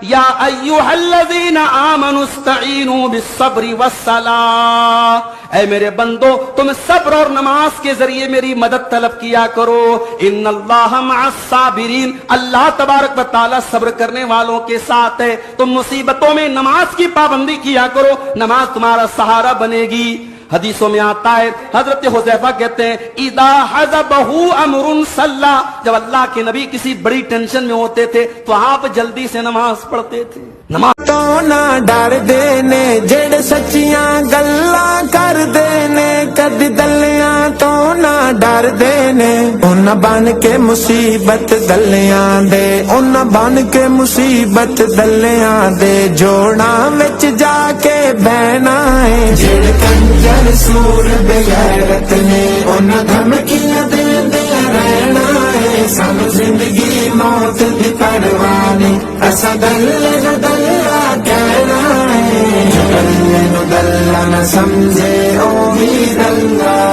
یا ایھا الذین آمنوا استعینوا بالصبر والصلاۃ، اے میرے بندو تم صبر اور نماز کے ذریعے میری مدد طلب کیا کرو، ان اللہ مع الصابرین، اللہ تبارک و تعالی صبر کرنے والوں کے ساتھ ہے۔ تم مصیبتوں میں نماز کی پابندی کیا کرو، نماز تمہارا سہارا بنے گی۔ حدیثوں میں آتا ہے، حضرت حذیفہ کہتے ہیں اذا حزبہ امر صلی، جب اللہ کے نبی کسی بڑی ٹینشن میں ہوتے تھے تو آپ جلدی سے نماز پڑھتے تھے۔ نماز تو نہ ڈر دینے جڑ سچیاں گلاں کر دینے، کدی دلیاں تو نہ ڈر دینے، ان بن کے مصیبت دلیاں دے، ان بن کے مصیبت دلیاں دے جوڑاں وچ جا کے بہنا ہے۔ جڑ کنجر سور بغیرت نے ان دھمکیاں دیندے رہنا ہے، سانو زندگی موت دی پرواہ نہیں، اساں دلے نو دلہ کہنا ہے، دلے نو دلہ نہ سمجھے او بھی دلہ۔